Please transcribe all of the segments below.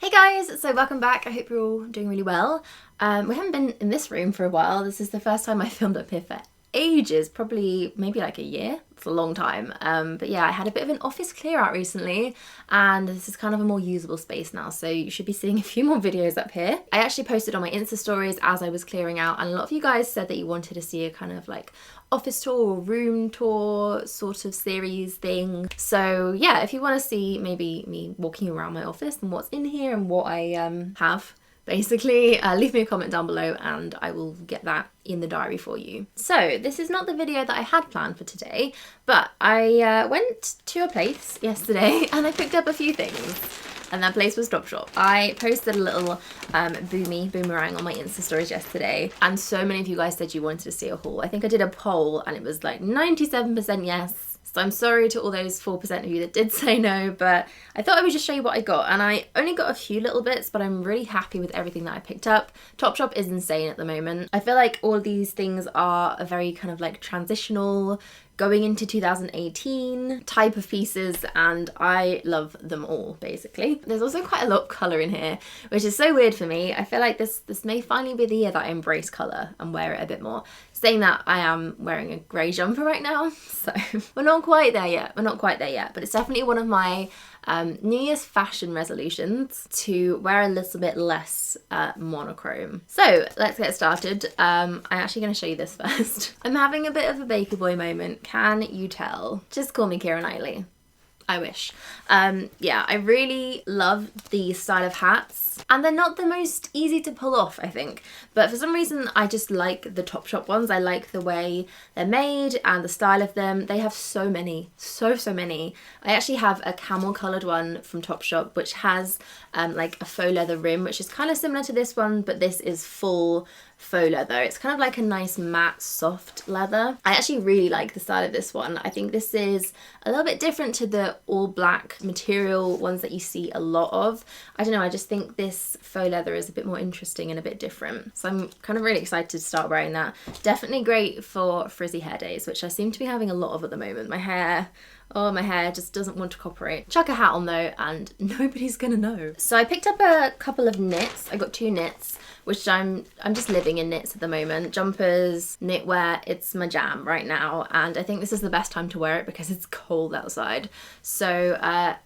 Hey guys, so welcome back. I hope you're all doing really well. We haven't been in this room for a while. This is the first time I filmed up here for ages, probably maybe like a year. It's a long time. But yeah, I had a bit of an office clear out recently and this is kind of a more usable space now, so you should be seeing a few more videos up here. I actually posted on my Insta stories as I was clearing out, and a lot of you guys said that you wanted to see a kind of like office tour or room tour sort of series thing. So yeah, if you want to see maybe me walking around my office and what's in here and what I have, basically, leave me a comment down below and I will get that in the diary for you. So this is not the video that I had planned for today, but I went to a place yesterday and I picked up a few things. And that place was Topshop. I posted a little boomerang on my Insta stories yesterday, and so many of you guys said you wanted to see a haul. I think I did a poll and it was like 97% yes. So I'm sorry to all those 4% of you that did say no, but I thought I would just show you what I got. And I only got a few little bits, but I'm really happy with everything that I picked up. Topshop is insane at the moment. I feel like all of these things are a very kind of like transitional, going into 2018 type of pieces, and I love them all basically. There's also quite a lot of colour in here, which is so weird for me. I feel like this may finally be the year that I embrace colour and wear it a bit more. Saying that, I am wearing a grey jumper right now, so we're not quite there yet. But it's definitely one of my New Year's fashion resolutions to wear a little bit less monochrome. So let's get started. I'm actually going to show you this first. I'm having a bit of a baker boy moment. Can you tell? Just call me Keira Knightley. I wish. Yeah, I really love these style of hats, and they're not the most easy to pull off, I think, but for some reason I just like the Topshop ones. I like the way they're made and the style of them. They have so many, so many. I actually have a camel coloured one from Topshop which has like a faux leather rim, which is kind of similar to this one, but this is full faux leather. It's kind of like a nice matte soft leather. I actually really like the style of this one. I think this is a little bit different to the all black material ones that you see a lot of. I don't know, I just think this faux leather is a bit more interesting and a bit different, so I'm kind of really excited to start wearing that. Definitely great for frizzy hair days, which I seem to be having a lot of at the moment. My hair just doesn't want to cooperate. Chuck a hat on though and nobody's gonna know. So I picked up a couple of knits. I got two knits, which I'm just living in knits at the moment. Jumpers, knitwear, it's my jam right now, and I think this is the best time to wear it because it's cold outside. So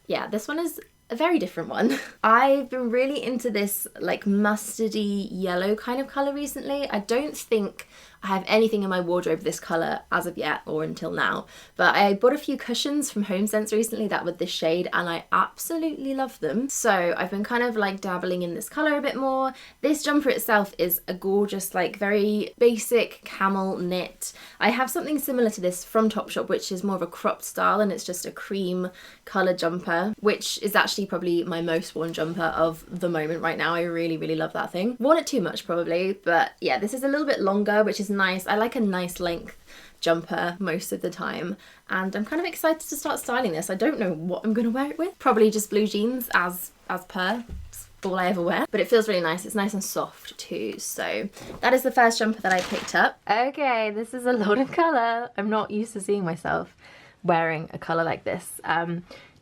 yeah, this one is a very different one. I've been really into this like mustardy yellow kind of colour recently. I don't think I have anything in my wardrobe this colour as of yet or until now, but I bought a few cushions from HomeSense recently that were this shade and I absolutely love them. So I've been kind of like dabbling in this colour a bit more. This jumper itself is a gorgeous, like very basic camel knit. I have something similar to this from Topshop, which is more of a cropped style, and it's just a cream coloured jumper, which is actually probably my most worn jumper of the moment right now. I really love that thing. Worn it too much probably, but yeah, this is a little bit longer, which is nice. I like a nice length jumper most of the time, and I'm kind of excited to start styling this. I don't know what I'm gonna wear it with. Probably just blue jeans as per. It's all I ever wear, but it feels really nice. It's nice and soft too. So that is the first jumper that I picked up. Okay, this is a lot of colour. I'm not used to seeing myself wearing a colour like this.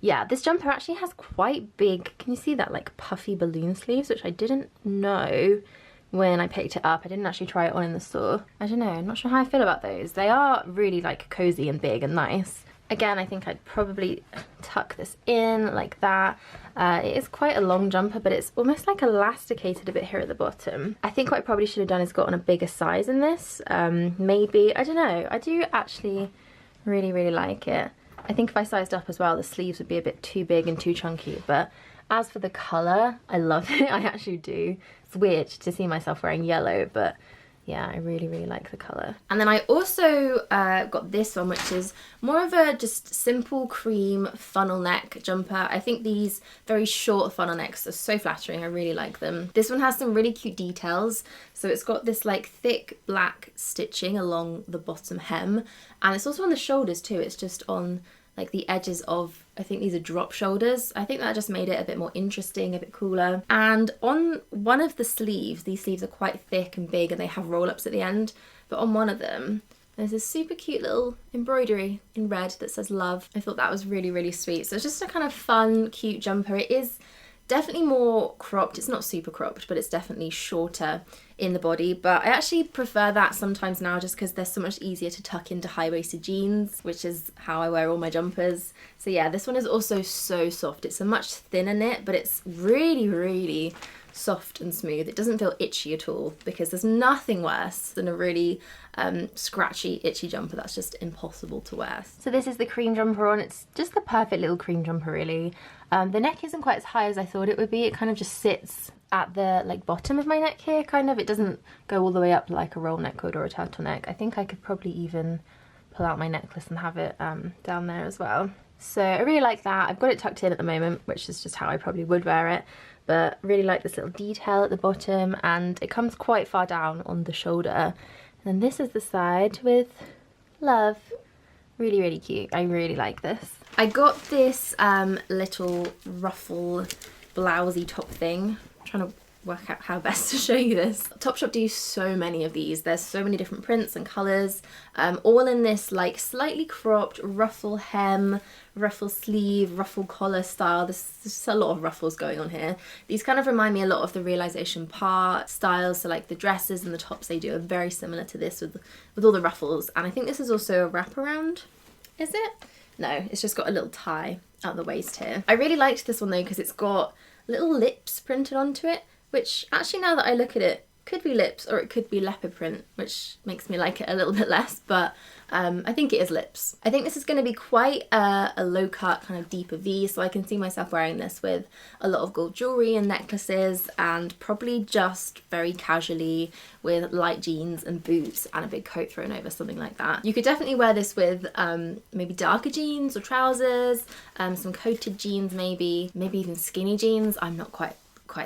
Yeah, this jumper actually has quite big, can you see that, like puffy balloon sleeves, which I didn't know when I picked it up. I didn't actually try it on in the store. I don't know, I'm not sure how I feel about those. They are really like cozy and big and nice. Again, I think I'd probably tuck this in like that. It is quite a long jumper, but it's almost like elasticated a bit here at the bottom. I think what I probably should have done is gotten a bigger size in this. Maybe, I don't know. I do actually really like it. I think if I sized up as well, the sleeves would be a bit too big and too chunky, but as for the colour, I love it. I actually do. It's weird to see myself wearing yellow, but yeah, I really like the colour. And then I also got this one, which is more of a just simple cream funnel neck jumper. I think these very short funnel necks are so flattering. I really like them. This one has some really cute details. So it's got this like thick black stitching along the bottom hem, and it's also on the shoulders too. It's just on like the edges of, I think these are drop shoulders. I think that just made it a bit more interesting, a bit cooler. And on one of the sleeves, these sleeves are quite thick and big and they have roll-ups at the end, but on one of them there's this super cute little embroidery in red that says love. I thought that was really sweet. So it's just a kind of fun, cute jumper. It is Definitely more cropped. It's not super cropped, but it's definitely shorter in the body. But I actually prefer that sometimes now just because they're so much easier to tuck into high-waisted jeans, which is how I wear all my jumpers. So yeah, this one is also so soft. It's a much thinner knit, but it's really, really soft and smooth. It doesn't feel itchy at all, because there's nothing worse than a really scratchy, itchy jumper. That's just impossible to wear. So this is the cream jumper on. It's just the perfect little cream jumper, really. The neck isn't quite as high as I thought it would be. It kind of just sits at the like bottom of my neck here, kind of. It doesn't go all the way up like a roll neck would or a turtleneck. I think I could probably even pull out my necklace and have it down there as well. So I really like that. I've got it tucked in at the moment, which is just how I probably would wear it. But I really like this little detail at the bottom, and it comes quite far down on the shoulder. And then this is the side with love. Really, really cute. I really like this. I got this little ruffle blousey top thing. I'm trying to work out how best to show you this. Topshop do so many of these. There's so many different prints and colours, all in this like slightly cropped ruffle hem, ruffle sleeve, ruffle collar style. There's just a lot of ruffles going on here. These kind of remind me a lot of the Realization Part styles, so like the dresses and the tops they do are very similar to this with all the ruffles. And I think this is also a wraparound, is it? No, it's just got a little tie at the waist here. I really liked this one though because it's got little lips printed onto it, which actually now that I look at it, could be lips or it could be leopard print, which makes me like it a little bit less, but I think it is lips. I think this is going to be quite a low cut, kind of deeper V, so I can see myself wearing this with a lot of gold jewellery and necklaces, and probably just very casually with light jeans and boots and a big coat thrown over, something like that. You could definitely wear this with maybe darker jeans or trousers, some coated jeans maybe even skinny jeans. I'm not quite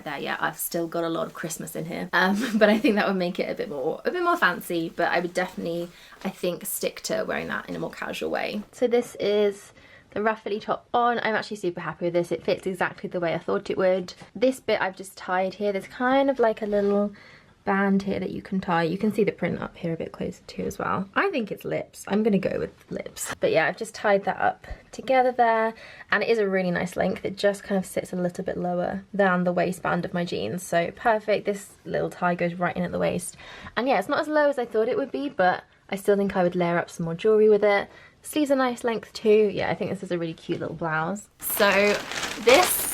there yet. I've still got a lot of Christmas in here, but I think that would make it a bit more fancy. But I would definitely, I think, stick to wearing that in a more casual way. So this is the ruffly top on. I'm actually super happy with this. It fits exactly the way I thought it would. This bit I've just tied here. There's kind of like a little band here that you can tie. You can see the print up here a bit closer too as well. I think it's lips. I'm gonna go with lips. But yeah, I've just tied that up together there, and it is a really nice length. It just kind of sits a little bit lower than the waistband of my jeans, so perfect. This little tie goes right in at the waist, and yeah, it's not as low as I thought it would be, but I still think I would layer up some more jewellery with it. Sleeves are nice length too. Yeah, I think this is a really cute little blouse. So this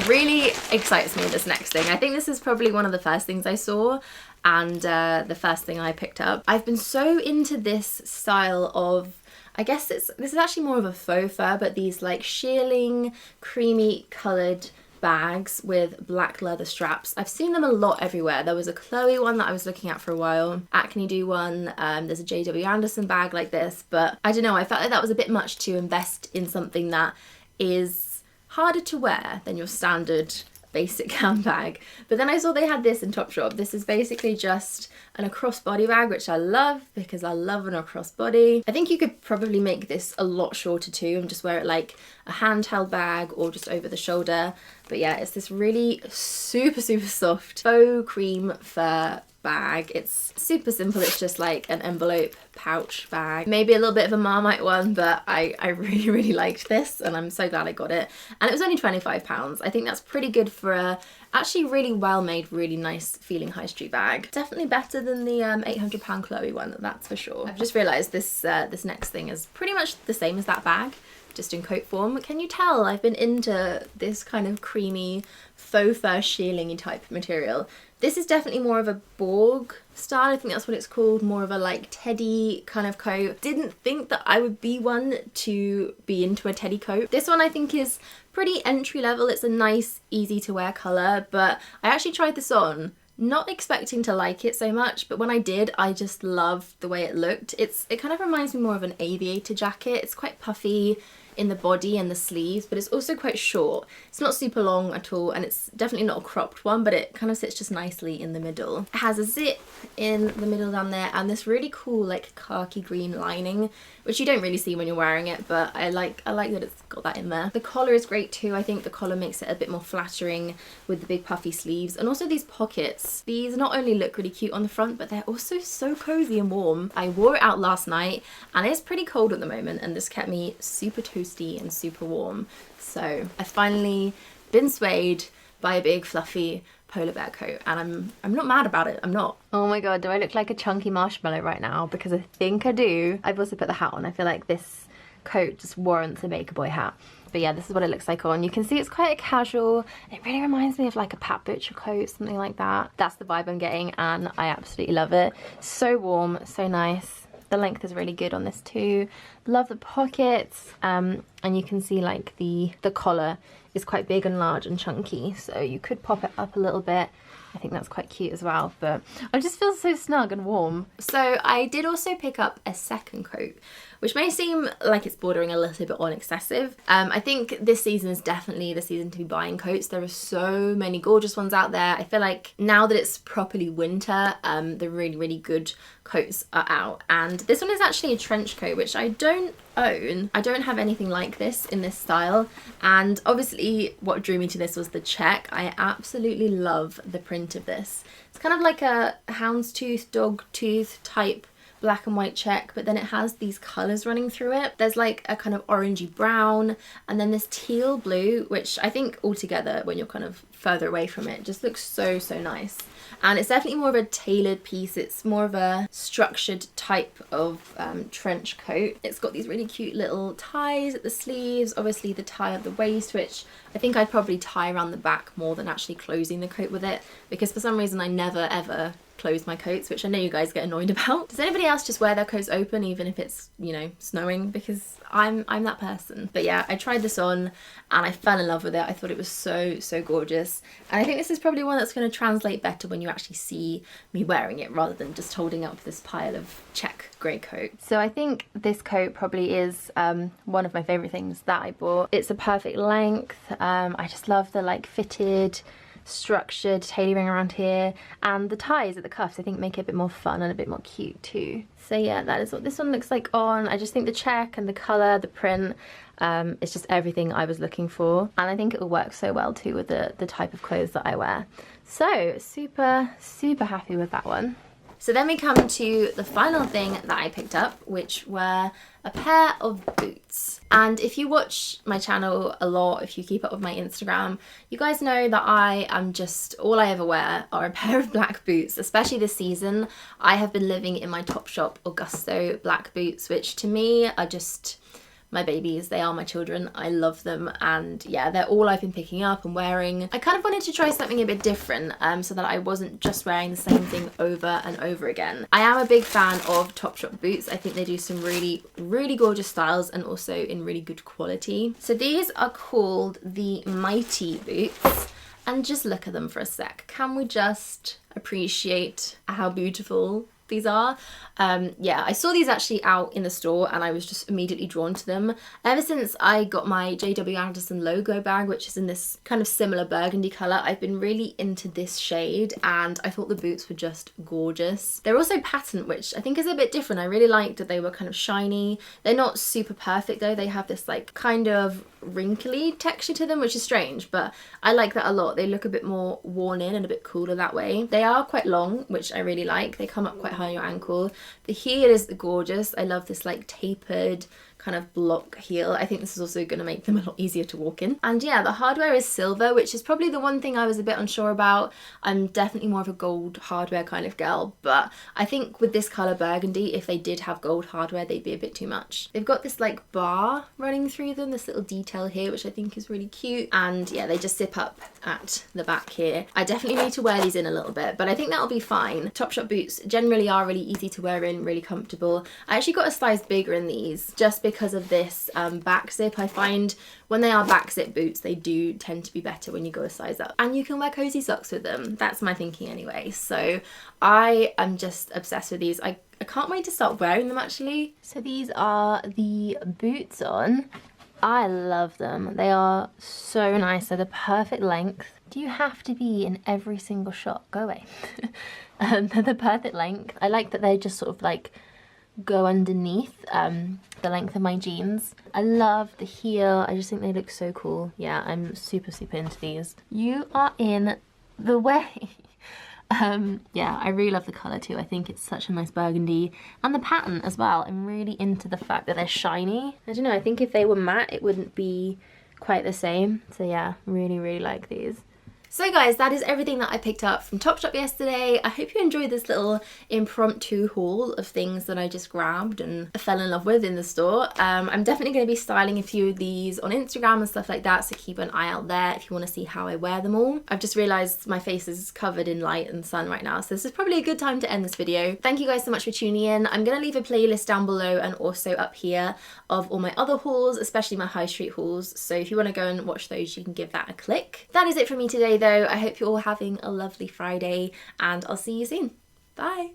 really excites me, this next thing. I think this is probably one of the first things I saw, and the first thing I picked up. I've been so into this style of, I guess this is actually more of a faux fur, but these like shearling, creamy coloured bags with black leather straps. I've seen them a lot everywhere. There was a Chloe one that I was looking at for a while, Acne do one, there's a JW Anderson bag like this, but I don't know, I felt like that was a bit much to invest in something that is harder to wear than your standard basic handbag. But then I saw they had this in Topshop. This is basically just an across body bag, which I love because I love an across body. I think you could probably make this a lot shorter too and just wear it like a handheld bag or just over the shoulder. But yeah, it's this really super soft faux cream fur bag. It's super simple. It's just like an envelope pouch bag, maybe a little bit of a Marmite one, but I really liked this, and I'm so glad I got it. And it was only £25. I think that's pretty good for a actually really well made, really nice feeling high street bag. Definitely better than the £800 Chloe one, that's for sure. I've just realised this this next thing is pretty much the same as that bag, just in coat form. Can you tell I've been into this kind of creamy faux fur shearling type material? This is definitely more of a Borg style, I think that's what it's called, more of a like teddy kind of coat. Didn't think that I would be one to be into a teddy coat. This one I think is pretty entry level. It's a nice, easy to wear colour, but I actually tried this on not expecting to like it so much, but when I did, I just loved the way it looked. It kind of reminds me more of an aviator jacket. It's quite puffy in the body and the sleeves, but it's also quite short. It's not super long at all, and it's definitely not a cropped one, but it kind of sits just nicely in the middle. It has a zip in the middle down there, and this really cool like khaki green lining, which you don't really see when you're wearing it, but I like that it's got that in there. The collar is great too. I think the collar makes it a bit more flattering with the big puffy sleeves, and also these pockets. These not only look really cute on the front, but they're also so cozy and warm. I wore it out last night, and it's pretty cold at the moment, and this kept me super toasty and super warm. So I've finally been swayed. buy a big fluffy polar bear coat, and I'm not mad about it. I'm not. Oh my god, do I look like a chunky marshmallow right now? Because I think I do. I've also put the hat on. I feel like this coat just warrants a Baker Boy hat. But yeah, this is what it looks like on. You can see it's quite a casual. It really reminds me of like a Pat Butcher coat, something like that. That's the vibe I'm getting, and I absolutely love it. So warm, so nice. The length is really good on this too. Love the pockets, and you can see like the collar is quite big and large and chunky, so you could pop it up a little bit. I think that's quite cute as well, but I just feel so snug and warm. So I did also pick up a second coat, which may seem like it's bordering a little bit on excessive. I think this season is definitely the season to be buying coats. There are so many gorgeous ones out there. I feel like now that it's properly winter, the really, really good coats are out. And this one is actually a trench coat, which I don't own. I don't have anything like this in this style. And obviously what drew me to this was the check. I absolutely love the print of this. It's kind of like a houndstooth, dog tooth type black and white check, but then it has these colours running through it. There's like a kind of orangey brown, and then this teal blue, which I think altogether when you're kind of further away from it just looks so, so nice. And it's definitely more of a tailored piece. It's more of a structured type of trench coat. It's got these really cute little ties at the sleeves, obviously the tie at the waist, which I think I'd probably tie around the back more than actually closing the coat with it, because for some reason I never ever close my coats, which I know you guys get annoyed about. Does anybody else just wear their coats open even if it's, you know, snowing? Because I'm that person. But yeah, I tried this on and I fell in love with it. I thought it was so, so gorgeous. And I think this is probably one that's going to translate better when you actually see me wearing it rather than just holding up this pile of check grey coat. So I think this coat probably is one of my favourite things that I bought. It's a perfect length. I just love the like fitted, structured tailoring around here, and the ties at the cuffs I think make it a bit more fun and a bit more cute too. So yeah, that is what this one looks like on. I just think the check and the colour, the print, it's just everything I was looking for, and I think it will work so well too with the type of clothes that I wear. So super, super happy with that one. So then we come to the final thing that I picked up, which were a pair of boots. And if you watch my channel a lot, if you keep up with my Instagram, you guys know that I am just, all I ever wear are a pair of black boots. Especially this season, I have been living in my Topshop Augusto black boots, which to me are just my babies. They are my children. I love them, and yeah, they're all I've been picking up and wearing. I kind of wanted to try something a bit different, so that I wasn't just wearing the same thing over and over again. I am a big fan of Topshop boots. I think they do some really, really gorgeous styles and also in really good quality. So these are called the Mighty boots, and just look at them for a sec. Can we just appreciate how beautiful these are? Yeah, I saw these actually out in the store and I was just immediately drawn to them. Ever since I got my JW Anderson logo bag, which is in this kind of similar burgundy colour, I've been really into this shade, and I thought the boots were just gorgeous. They're also patent, which I think is a bit different. I really liked that they were kind of shiny. They're not super perfect though. They have this like kind of wrinkly texture to them, which is strange, but I like that a lot. They look a bit more worn in and a bit cooler that way. They are quite long, which I really like. They come up quite high on your ankle. The heel is gorgeous. I love this like tapered kind of block heel. I think this is also going to make them a lot easier to walk in. And yeah, the hardware is silver, which is probably the one thing I was a bit unsure about. I'm definitely more of a gold hardware kind of girl, but I think with this colour burgundy, if they did have gold hardware, they'd be a bit too much. They've got this like bar running through them, this little detail here, which I think is really cute. And yeah, they just zip up at the back here. I definitely need to wear these in a little bit, but I think that'll be fine. Topshop boots generally are really easy to wear in, really comfortable. I actually got a size bigger in these just because of this back zip. I find when they are back zip boots, they do tend to be better when you go a size up, and you can wear cozy socks with them. That's my thinking anyway. So I am just obsessed with these. I can't wait to start wearing them actually. So these are the boots on. I love them. They are so nice. They're the perfect length. Do you have to be in every single shot? Go away. They're the perfect length. I like that they just sort of like go underneath the length of my jeans. I love the heel. I just think they look so cool. Yeah, I'm super, super into these. You are in the way. Yeah, I really love the colour too. I think it's such a nice burgundy, and the pattern as well. I'm really into the fact that they're shiny. I don't know, I think if they were matte it wouldn't be quite the same. So yeah, really, really like these. So guys, that is everything that I picked up from Topshop yesterday. I hope you enjoyed this little impromptu haul of things that I just grabbed and fell in love with in the store. I'm definitely going to be styling a few of these on Instagram and stuff like that, so keep an eye out there if you want to see how I wear them all. I've just realised my face is covered in light and sun right now, so this is probably a good time to end this video. Thank you guys so much for tuning in. I'm going to leave a playlist down below and also up here of all my other hauls, especially my high street hauls, so if you want to go and watch those, you can give that a click. That is it from me today though. I hope you're all having a lovely Friday and I'll see you soon. Bye!